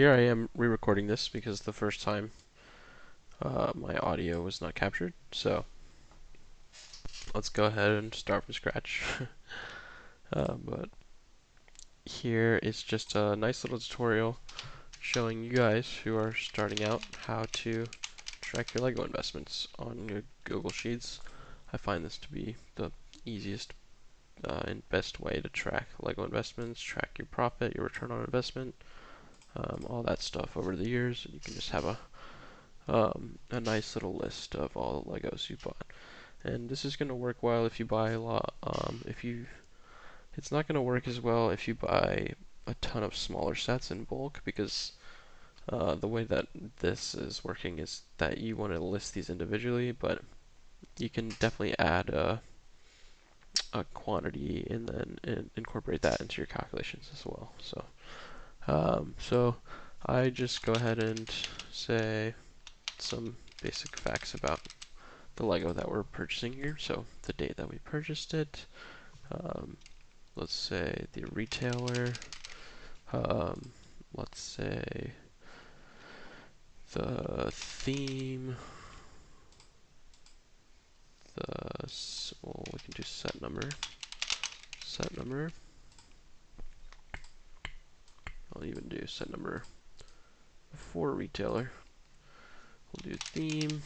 here I am re-recording this because the first time my audio was not captured. So let's go ahead and start from scratch. But here is just a nice little tutorial showing you guys who are starting out how to track your Lego investments on your Google Sheets. I find this to be the easiest and best way to track Lego investments, track your profit, your return on investment, all that stuff over the years. You can just have a nice little list of all the Legos you bought. And this is going to work well if you buy a lot. It's not going to work as well if you buy a ton of smaller sets in bulk, because the way that this is working is that you want to list these individually, but you can definitely add a quantity and then incorporate that into your calculations as well. So I just go ahead and say some basic facts about the Lego that we're purchasing here. So the date that we purchased it, let's say the retailer, let's say the theme, well, we can do set number, I'll even do set number for retailer. We'll do theme,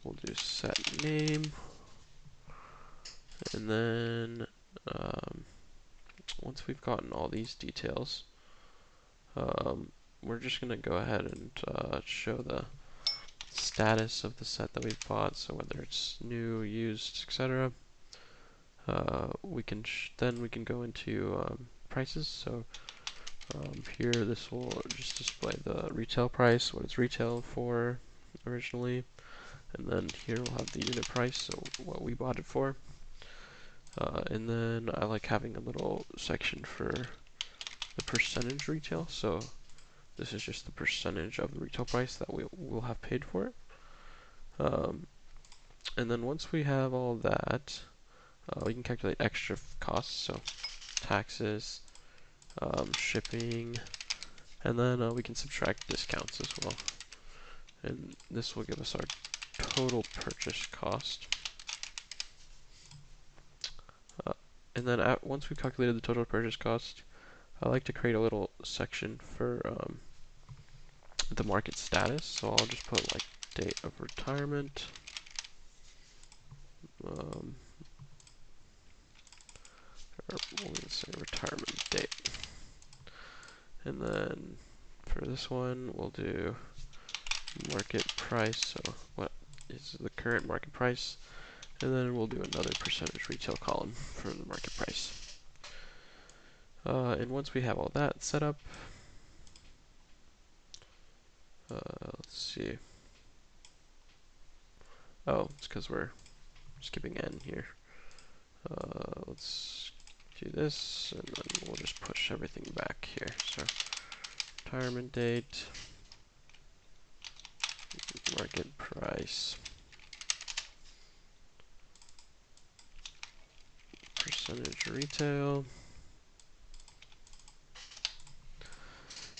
we'll do set name, and then once we've gotten all these details, we're just going to go ahead and show the status of the set that we've bought, so whether it's new, used, etc. Then we can go into prices. So here this will just display the retail price, what it's retailed for originally, and then here we'll have the unit price, so what we bought it for. And then I like having a little section for the percentage retail, so this is just the percentage of the retail price that we will have paid for it. And then once we have all that, we can calculate extra costs, so taxes, shipping, and then we can subtract discounts as well. And this will give us our total purchase cost. And then once we've calculated the total purchase cost, I like to create a little section for the market status. So I'll just put like date of retirement. Or we'll say retirement date. And then for this one, we'll do market price. So what is the current market price? And then we'll do another percentage retail column for the market price. And once we have all that set up, let's see. Oh, it's because we're skipping n here. Let's do this, and then we'll just push everything back here. So retirement date, market price, percentage retail.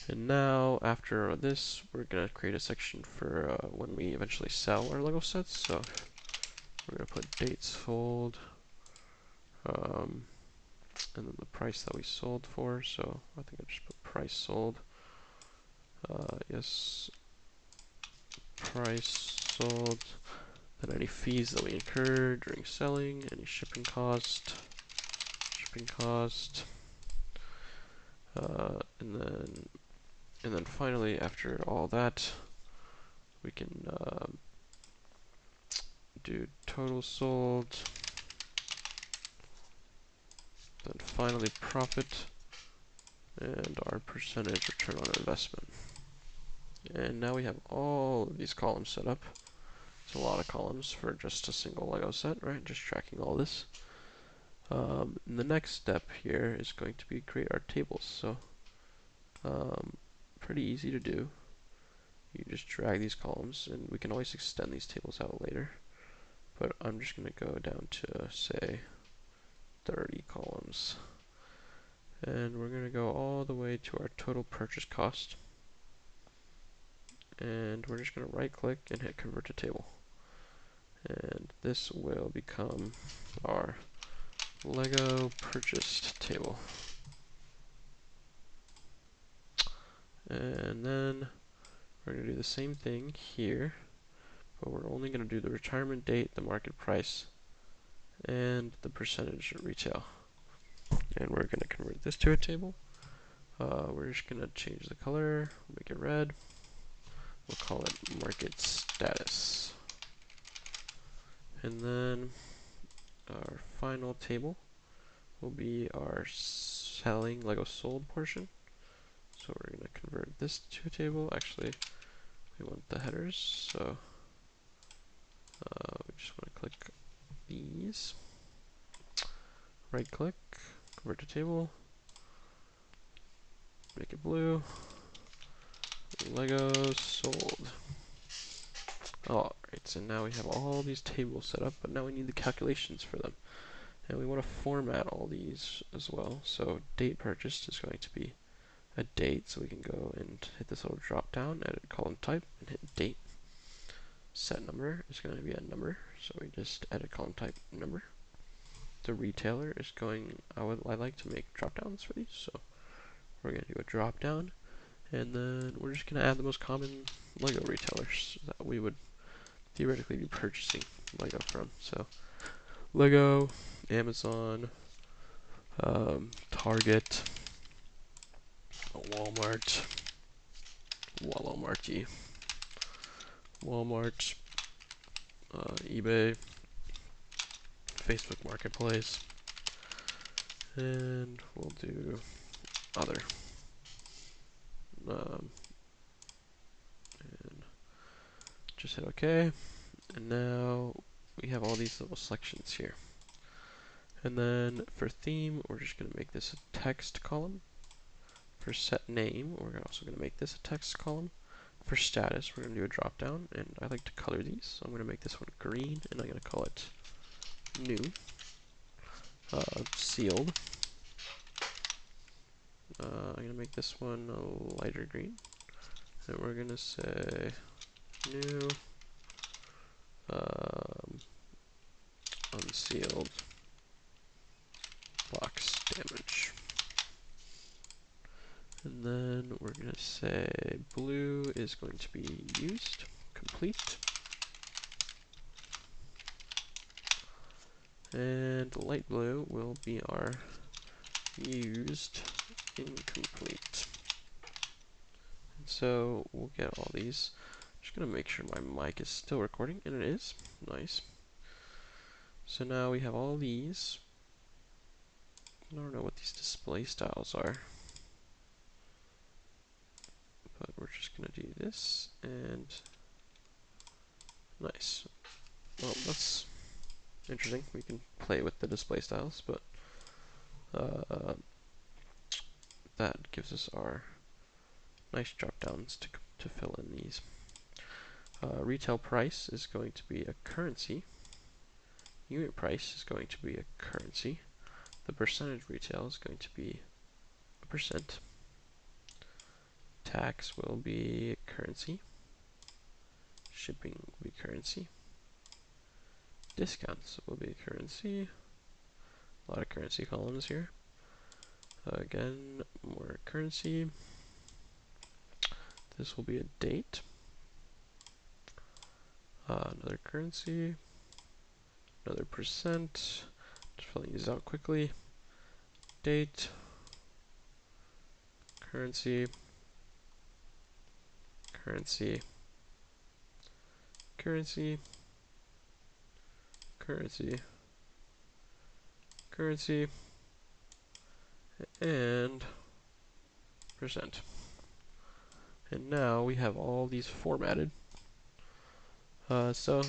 And now, after this, we're going to create a section for when we eventually sell our Lego sets. So we're going to put date sold, and then the price that we sold for. So I think I just put price sold. Yes, price sold. Then any fees that we incurred during selling, any shipping cost, and then finally, after all that, we can do total sold, then finally profit, and our percentage return on investment. And now we have all of these columns set up. It's a lot of columns for just a single Lego set, right? Just tracking all this. The next step here is going to be create our tables. So pretty easy to do. You just drag these columns, and we can always extend these tables out later. But I'm just going to go down to, say, 30 columns. And we're going to go all the way to our total purchase cost. And we're just going to right click and hit convert to table. And this will become our Lego purchased table. And then we're going to do the same thing here, but we're only going to do the retirement date, the market price, and the percentage retail. And we're going to convert this to a table. We're just going to change the color, make it red. We'll call it market status. And then our final table will be our selling Lego sold portion. So we're going to convert this to a table. Actually, we want the headers, so we just want to click these. Right click, convert to table, make it blue, Lego sold. Alright, so now we have all these tables set up, but now we need the calculations for them. And we want to format all these as well. So date purchased is going to be a date, so we can go and hit this little drop down, edit column type, and hit date. Set number is going to be a number, so we just edit column type number. The retailer is going, I like to make drop downs for these, so we're going to do a drop down, and then we're just going to add the most common Lego retailers that we would theoretically be purchasing Lego from. So Lego, Amazon, Target, Walmart, Walmart, eBay, Facebook Marketplace, and we'll do other. And just hit OK. And now we have all these little sections here. And then for theme, we're just going to make this a text column. For set name, we're also going to make this a text column. For status, we're going to do a drop down, and I like to color these. So I'm going to make this one green, and I'm going to call it new. Sealed. I'm going to make this one a lighter green, and we're going to say new unsealed box damage. And then we're going to say blue is going to be used, complete. And light blue will be our used, incomplete. And so we'll get all these. Just going to make sure my mic is still recording, and it is. Nice. So now we have all these. I don't know what these display styles are, but we're just going to do this, and nice. Well, that's interesting. We can play with the display styles, but that gives us our nice drop downs to fill in these. Retail price is going to be a currency. Unit price is going to be a currency. The percentage retail is going to be a percent. Tax will be currency. Shipping will be currency. Discounts will be currency. A lot of currency columns here. Again, more currency. This will be a date. Another currency. Another percent. Just filling these out quickly. Date. Currency. Currency. Currency. Currency. Currency. And percent. And now we have all these formatted. So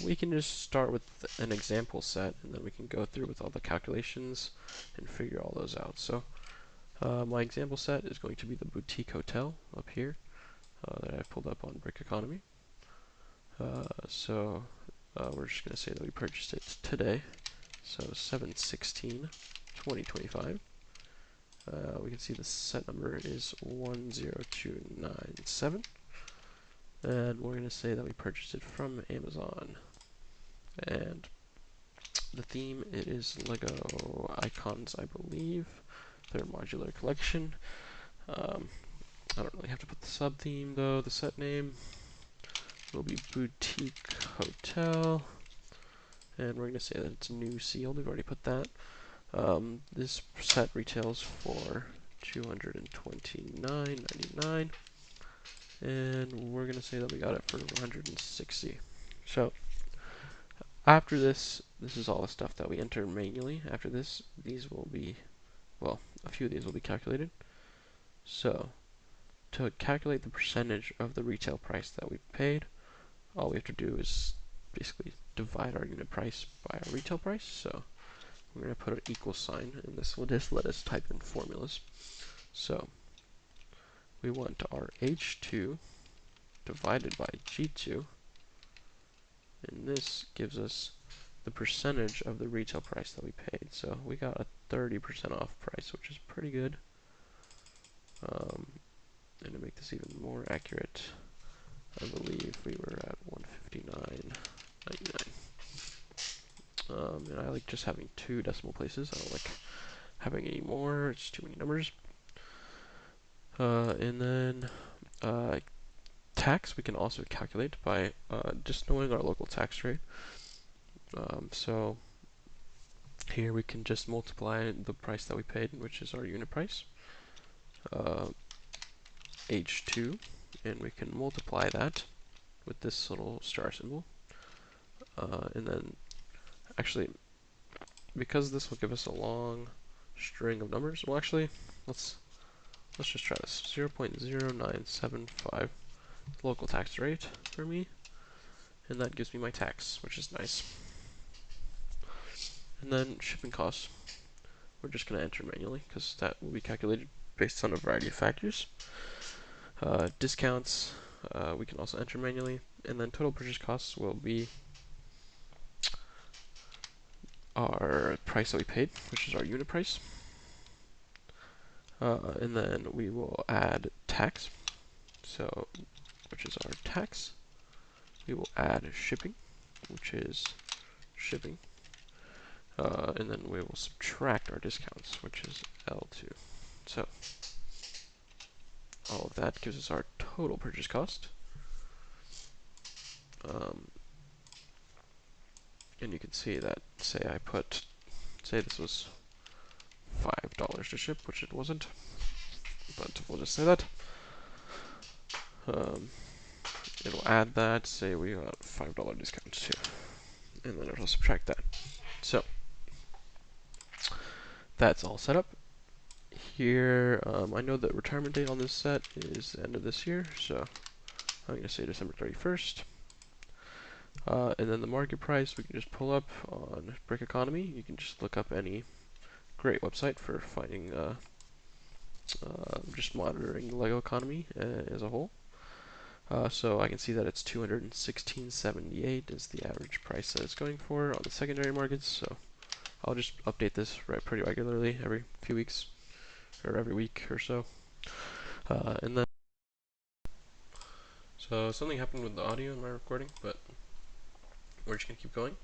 we can just start with an example set, and then we can go through with all the calculations and figure all those out. So my example set is going to be the boutique hotel up here that I pulled up on Brick Economy. So we're just going to say that we purchased it today. So 7/16/2025. We can see the set number is 10297, and we're going to say that we purchased it from Amazon. And the theme, it is Lego icons, I believe. Their modular collection. I don't really have to put the sub theme though. The set name will be Boutique Hotel, and we're going to say that it's new sealed. We've already put that. This set retails for $229.99, and we're going to say that we got it for 160. So after this is all the stuff that we enter manually. After this, these will be, well, a few of these will be calculated. So to calculate the percentage of the retail price that we paid, all we have to do is basically divide our unit price by our retail price. So we're going to put an equal sign, and this will just let us type in formulas. So we want our H2 divided by G2, and this gives us the percentage of the retail price that we paid. So we got a 30% off price, which is pretty good. And to make this even more accurate, I believe we were at 159.99. And I like just having 2 decimal places. I don't like having any more. It's too many numbers. And then tax we can also calculate by just knowing our local tax rate. So here we can just multiply the price that we paid, which is our unit price, H2, and we can multiply that with this little star symbol. And then actually, because this will give us a long string of numbers, well actually, let's just try this. 0.0975 local tax rate for me, and that gives me my tax, which is nice. And then shipping costs, we're just going to enter manually because that will be calculated based on a variety of factors. Discounts, we can also enter manually, and then total purchase costs will be our price that we paid, which is our unit price. And then we will add tax, so which is our tax. We will add shipping, which is shipping. And then we will subtract our discounts, which is L2. So all of that gives us our total purchase cost. And you can see that, say this was $5 to ship, which it wasn't, but we'll just say that. It'll add that, say we got $5 discount too, and then it'll subtract that. So that's all set up. Here, I know the retirement date on this set is the end of this year, so I'm going to say December 31st. And then the market price we can just pull up on Brick Economy. You can just look up any great website for finding, just monitoring the Lego economy as a whole. So I can see that it's $216.78 is the average price that it's going for on the secondary markets. So I'll just update this pretty regularly, every few weeks or every week or so. And then so something happened with the audio in my recording, but we're just gonna keep going.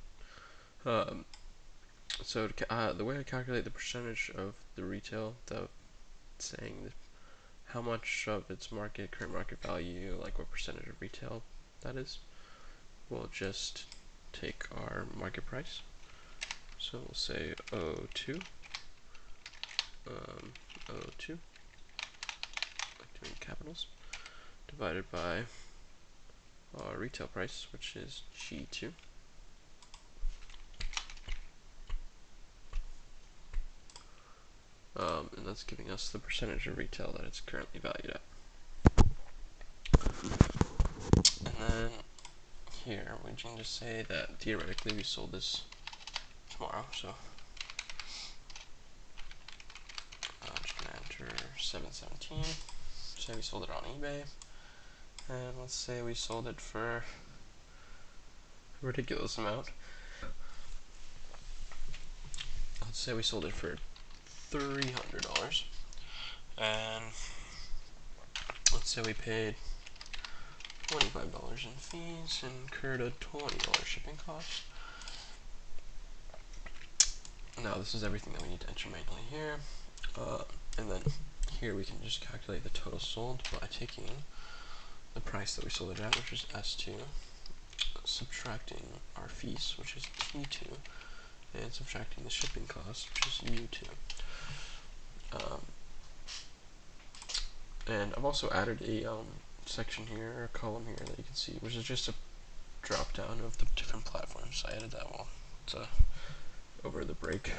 So the way I calculate the percentage of the retail, without saying how much of its current market value, like what percentage of retail that is, we'll just take our market price. So we'll say O2, O2, like doing capitals, divided by our retail price, which is G2. And that's giving us the percentage of retail that it's currently valued at. And then here we can just say that theoretically we sold this tomorrow, so I'm just going to enter 717, say we sold it on eBay, and let's say we sold it for a ridiculous amount. Let's say we sold it for $300. And let's say we paid $25 in fees and incurred a $20 shipping cost. Now this is everything that we need to enter manually here. And then here we can just calculate the total sold by taking the price that we sold it at, which is S2, subtracting our fees, which is T2, and subtracting the shipping cost, which is U2. And I've also added a section here, or a column here that you can see, which is just a drop down of the different platforms. I added that while over the break.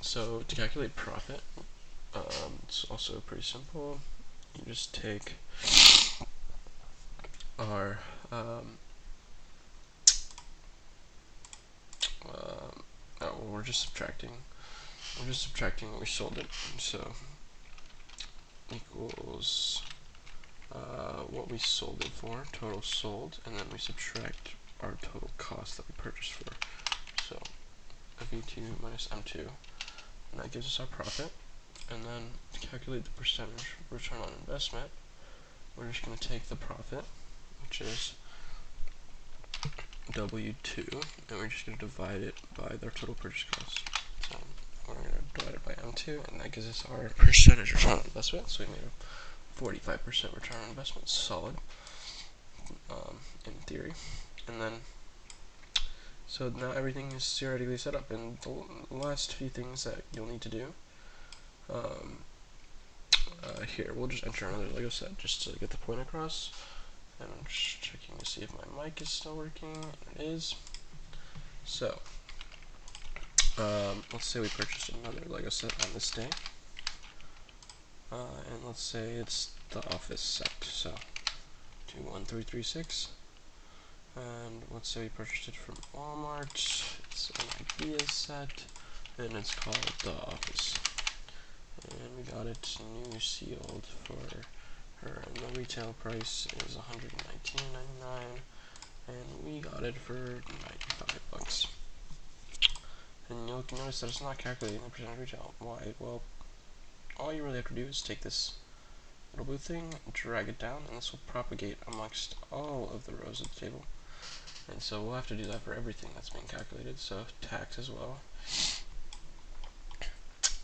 So to calculate profit, it's also pretty simple. You just take our we're just subtracting what we sold it. So equals what we sold it for, total sold, and then we subtract our total cost that we purchased for. So V2 minus M2, and that gives us our profit. And then to calculate the percentage return on investment, we're just going to take the profit, which is W2, and we're just going to divide it by their total purchase cost. So we're going to divide it by M2, and that gives us our percentage return on investment. So we made a 45% return on investment, solid, in theory. And then, so now everything is theoretically set up, and the last few things that you'll need to do, here, we'll just enter another Lego set just to get the point across. And I'm just checking to see if my mic is still working, and it is. So, let's say we purchased another Lego set on this day. And let's say it's the office set, so 21336. And let's say we purchased it from Walmart. It's an idea set, and it's called the office. And we got it new sealed for her, and the retail price is $119.99, and we got it for 95 bucks. And you'll notice that it's not calculating the percentage retail. Why? Well, all you really have to do is take this little blue thing, drag it down, and this will propagate amongst all of the rows of the table. And so we'll have to do that for everything that's being calculated, so tax as well.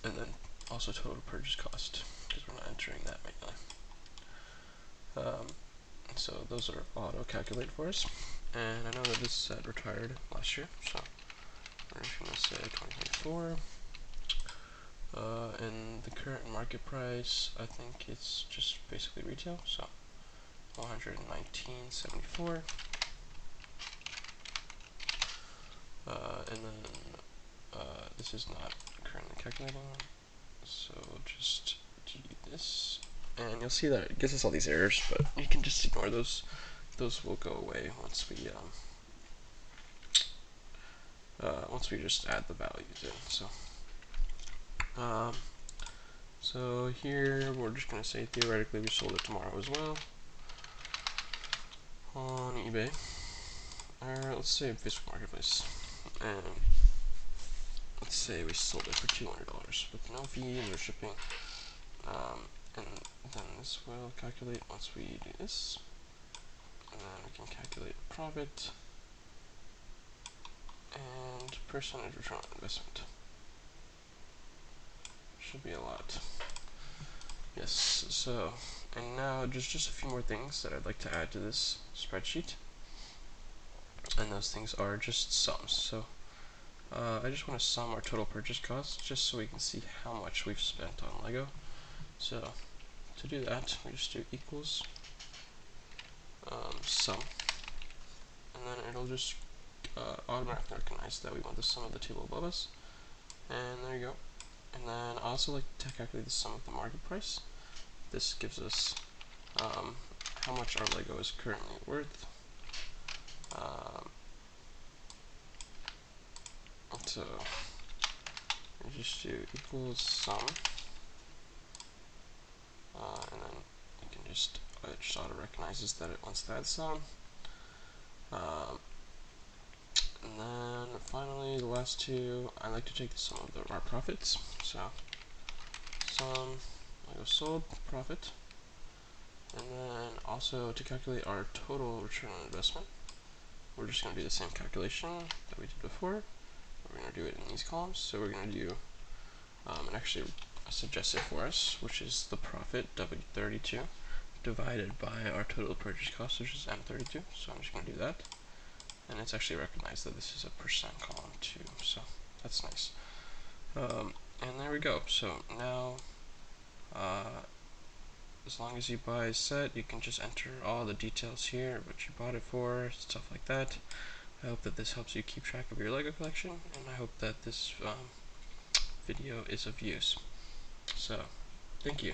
And then also total purchase cost, because we're not entering that manually. So those are auto-calculate for us. And I know that this set retired last year, so we're just going to say 2024. And the current market price, I think it's just basically retail, so 119.74. And then this is not currently calculating, so just do this, and you'll see that it gives us all these errors, but you can just ignore those. Those will go away once we just add the values in. So here we're just going to say theoretically we sold it tomorrow as well on eBay, or let's say Facebook Marketplace, and let's say we sold it for $200 with no fees or shipping. And then this will calculate once we do this, and then we can calculate profit and percentage return on investment. Should be a lot. Yes, so, and now just a few more things that I'd like to add to this spreadsheet, and those things are just sums. So I just want to sum our total purchase costs just so we can see how much we've spent on Lego. So to do that, we just do equals sum, and then it'll just automatically recognize that we want the sum of the table above us, and there you go. And then I also like to calculate the sum of the market price. This gives us how much our Lego is currently worth. So we just do equals sum, and then you can just it just auto recognizes that it wants that sum. And then finally, the last two, I like to take the sum of our profits. So sum, I go sold profit, and then also to calculate our total return on investment, we're just going to do the same calculation that we did before. We're going to do it in these columns. So we're going to do and actually suggested for us, which is the profit W32 divided by our total purchase cost, which is M32. So I'm just going to do that. And it's actually recognized that this is a percent column too, so that's nice. And there we go. So now, as long as you buy set, you can just enter all the details here, what you bought it for, stuff like that. I hope that this helps you keep track of your LEGO collection, and I hope that this video is of use. So, thank you.